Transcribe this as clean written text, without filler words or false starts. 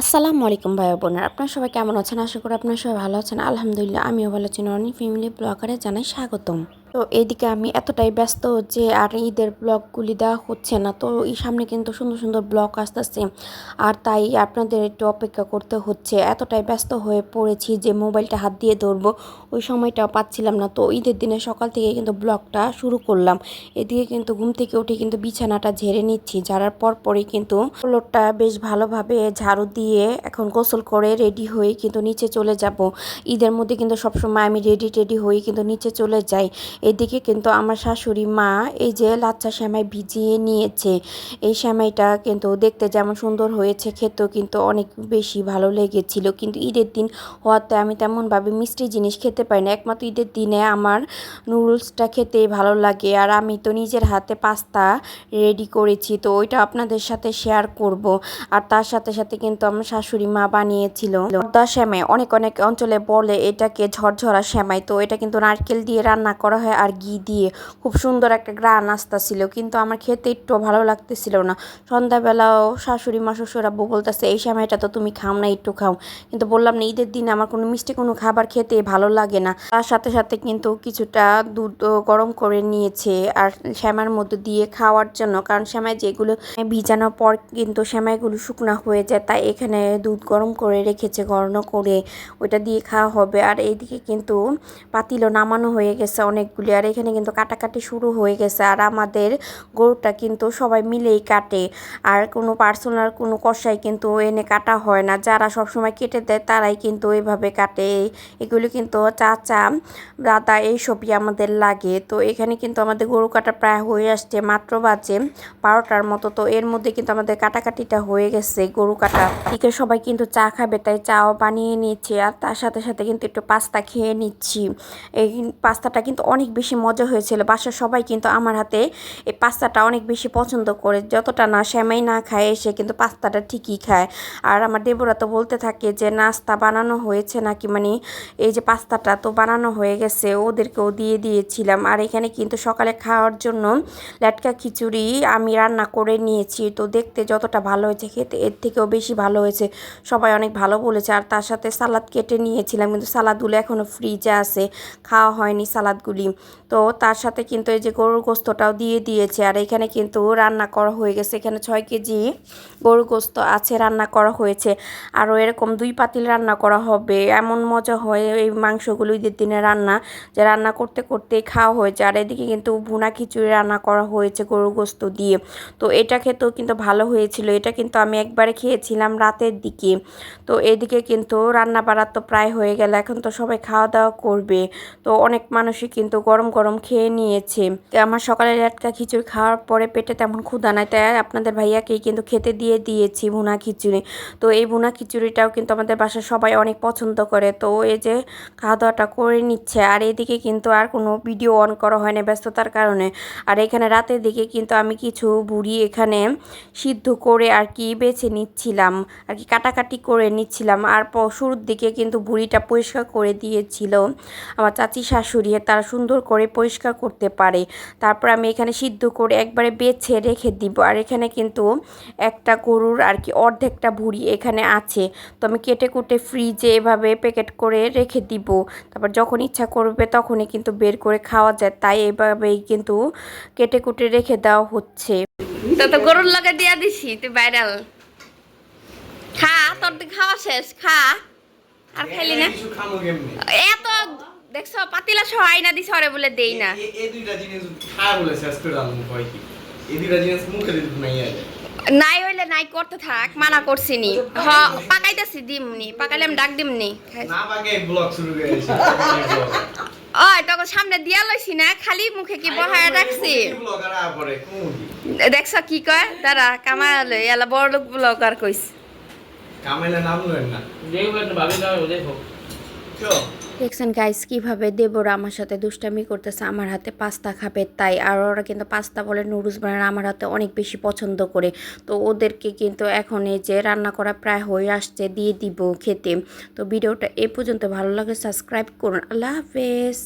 আসসালামু আলাইকুম ভাই বোনেরা, আপনারা সবাই কেমন আছেন? আশা করি আপনারা সবাই ভালো আছেন। আলহামদুলিল্লাহ আমিও ভালো আছি। নরনি ফ্যামিলি ব্লগারে জানাই স্বাগতম। তো এইদিকে আমি এতটাই ব্যস্ত যে আর ঈদের ব্লগগুলি দেওয়া হচ্ছে না। তো এই সামনে কিন্তু সুন্দর সুন্দর ব্লগ আসতেছে, আর তাই আপনাদের একটু অপেক্ষা করতে হচ্ছে। এতটাই ব্যস্ত হয়ে পড়েছি যে মোবাইলটা হাত দিয়ে ধরবো ওই সময়টাও পাচ্ছিলাম না। তো ঈদের দিনে সকাল থেকে কিন্তু ব্লগটা শুরু করলাম। এদিকে কিন্তু ঘুম থেকে উঠে কিন্তু বিছানাটা ঝেড়ে নিচ্ছি। ঝাড়ার পরই কিন্তু ফ্লোরটা বেশ ভালোভাবে ঝাড়ু দিয়ে এখন গোসল করে রেডি হয়ে কিন্তু নিচে চলে যাব। ঈদের মধ্যে কিন্তু সবসময় আমি রেডি হয়ে কিন্তু নিচে চলে যাই। এদিকে কিন্তু আমার শাশুড়ি মা এই যে লাচ্ছা সেমাই ভিজিয়ে নিয়েছে। এই সেমাইটা কিন্তু দেখতে যেমন সুন্দর হয়েছে, খেতেও কিন্তু অনেক বেশি ভালো লেগেছিল। কিন্তু ঈদের দিন হওয়াতে আমি তেমনভাবে মিষ্টি জিনিস খেতে পারি না। একমাত্র ঈদের দিনে আমার নুডলসটা খেতে ভালো লাগে। আর আমি তো নিজের হাতে পাস্তা রেডি করেছি, তো ওইটা আপনাদের সাথে শেয়ার করব। আর তার সাথে সাথে কিন্তু আমার শাশুড়ি মা বানিয়েছিল পর্দা সেমাই। অনেক অনেক অঞ্চলে বলে এটাকে ঝরঝরা সেমাই। তো এটা কিন্তু নারকেল দিয়ে রান্না করা হয় আর ঘি দিয়ে। খুব সুন্দর একটা গ্রান আসতেছিল, কিন্তু আমার খেতে একটু ভালো লাগতেছিল না। সন্ধ্যাবেলাও শাশুড়ি মা শ্বশুর আব্বু বলতেছে এই সেমাইটা তো তুমি খাও না, একটু খাও। কিন্তু বললাম না, ঈদের দিনে আমার কোনো মিষ্টি কোনো খাবার খেতে ভালো লাগে না। তার সাথে সাথে কিন্তু কিছুটা দুধ গরম করে নিয়েছে আর সেমাইয়ের মধ্যে দিয়ে খাওয়ার জন্য, কারণ সেমাই যেগুলো ভিজানোর পর কিন্তু সেমাইগুলো শুকনা হয়ে যায়। তাই এখানে দুধ গরম করে রেখেছে, ঘন করে ওইটা দিয়ে খাওয়া হবে। আর এইদিকে কিন্তু পাতিলও নামানো হয়ে গেছে অনেকগুলি, আর এখানে কিন্তু কাটাকাটি শুরু হয়ে গেছে। আর আমাদের গরুটা কিন্তু সবাই মিলেই কাটে, আর কোনো পার্সোনাল কোনো কষাই কিন্তু এনে কাটা হয় না। যারা সবসময় কেটে দেয় তারাই কিন্তু এভাবে কাটে। এগুলি কিন্তু চাচা দাদা এইসবই আমাদের লাগে। তো এখানে কিন্তু আমাদের গরু কাটা প্রায় হয়ে আসছে, মাত্র বাজে 12টার মতো। তো এর মধ্যে কিন্তু আমাদের কাটাকাটিটা হয়ে গেছে গরু কাটা দিকে। সবাই কিন্তু চা খাবে তাই চাও বানিয়ে নিচ্ছে, আর তার সাথে সাথে কিন্তু একটু পাস্তা খেয়ে নিচ্ছি। এই পাস্তাটা কিন্তু অনেক বেশি মজা হয়েছিল। বাসার সবাই কিন্তু আমার হাতে এই পাস্তাটা অনেক বেশি পছন্দ করে। যতটা না সেমাই না খায় সে কিন্তু পাস্তাটা ঠিকই খায়। আর আমার দেবরা তো বলতে থাকে যে নাস্তা বানানো হয়েছে নাকি, মানে এই যে পাস্তাটা তো বানানো হয়ে গেছে, ওদেরকেও দিয়ে দিয়েছিলাম। আর এখানে কিন্তু সকালে খাওয়ার জন্য লেটকা খিচুড়ি আমি রান্না করে নিয়েছি। তো দেখতে যতটা ভালো হয়েছে খেতে এর থেকেও বেশি ভালো হয়েছে, সবাই অনেক ভালো বলেছে। আর তার সাথে সালাদ কেটে নিয়েছিলাম, কিন্তু সালাদগুলো এখনও ফ্রিজে আছে, খাওয়া হয়নি সালাদগুলি। তো তার সাথে কিন্তু এই যে গরুর গোস্তটাও দিয়ে দিয়েছে। আর এখানে কিন্তু রান্না করা হয়ে গেছে, এখানে 6 কেজি গরুর গোস্ত আছে, রান্না করা হয়েছে। আরও এরকম 2 পাতিল রান্না করা হবে। এমন মজা হয় এই মাংসগুলো ঈদের দিনে রান্না, যে রান্না করতে করতেই খাওয়া হয়েছে। আর এদিকে কিন্তু ভুনা খিচুড়ি রান্না করা হয়েছে গরুর গোস্ত দিয়ে। তো এটা খেতেও কিন্তু ভালো হয়েছিল। এটা কিন্তু আমি একবারে খেয়েছিলাম রাতের দিকে। তো এদিকে কিন্তু রান্না বাড়া তো প্রায় হয়ে গেল, এখন তো সবাই খাওয়া দাওয়া করবে। তো অনেক মানুষই কিন্তু গরম গরম খেয়ে নিয়েছে। আমার সকালে টাটকা খিচুড়ি খাওয়ার পরে পেটে তেমন ক্ষুধা নাই, তাই আপনাদের ভাইয়াকেই কিন্তু খেতে দিয়ে দিয়েছি ভুনা খিচুড়ি। তো এই ভুনা খিচুড়িটাও কিন্তু আমাদের বাসার সবাই অনেক পছন্দ করে। তো এই যে খাওয়া দাওয়াটা করে নিচ্ছে। আর এদিকে কিন্তু আর কোনো ভিডিও অন করা হয় না ব্যস্ততার কারণে। আর এখানে রাতের দিকে কিন্তু আমি কিছু বুড়ি এখানে সিদ্ধ করে আর কি বেছে নিচ্ছিলাম, আর কি কাটাকাটি করে নিচ্ছিলাম। আর শুরুর দিকে কিন্তু বুড়িটা পরিষ্কার করে দিয়েছিল আমার চাচি শাশুড়ি, তারা সুন্দর করে পরিষ্কার করতে পারে। তারপর আমি এখানে সিদ্ধ করে একবারে বেছে রেখে দিব। আর এখানে কিন্তু একটা গরুর আর কি অর্ধেকটা ভুঁড়ি এখানে আছে, তো আমি কেটে কুটে ফ্রিজে এভাবে প্যাকেট করে রেখে দিব। তারপর যখন ইচ্ছা করবে তখনই কিন্তু বের করে খাওয়া যায়, তাই এভাবেই কিন্তু কেটে কুটে রেখে দেওয়া হচ্ছে। তো তো গরুর লগে দিয়া দিছি, তুই ভাইরাল খা, তোর তো খাওয়া শেষ, খা। আর খাইলি না এত, দেখছো পাতিলা সহ আইনা দিছে ওরে বলে দেই না। এই দুইটা জিনিস খায় বলে শেষ করে আনবো কয় কি, এই দুইটা জিনিস মুখে দিতে নাই আগে নাই হইলে নাই করতে থাক, মানা করছি নি। হ পাকাইতেছি, দিমনি পাকাইলে আমি ডাক দিমনি। না পাকে ব্লগ শুরু করে দিয়েছি। ওই তখন সামনে দিয়া লইছি না, খালি মুখে কি বহায় রাখছি। ব্লগার আ পরে কোমুদি দেখছ কি কয়, দাঁড়া কামালে এলা বড় লোক ব্লগার কইস। কামেলে নাম লইন না, দেখো একটা ভাবি দাও দেখো চো। দেখছেন গাইস কিভাবে দেবরা আমার সাথে দুষ্টামি করতেছে, আমার হাতে পাস্তা খাবে তাই। আর ওরা কিন্তু পাস্তা বলে নুডলস বানায় আমার হাতে অনেক বেশি পছন্দ করে। তো ওদেরকে কিন্তু এখন এই যে রান্না করা প্রায় হয়ে আসছে, দিয়ে দিব খেতে। তো ভিডিওটা এ পর্যন্ত, ভালো লাগে সাবস্ক্রাইব করুন। আল্লাহ হাফেজ।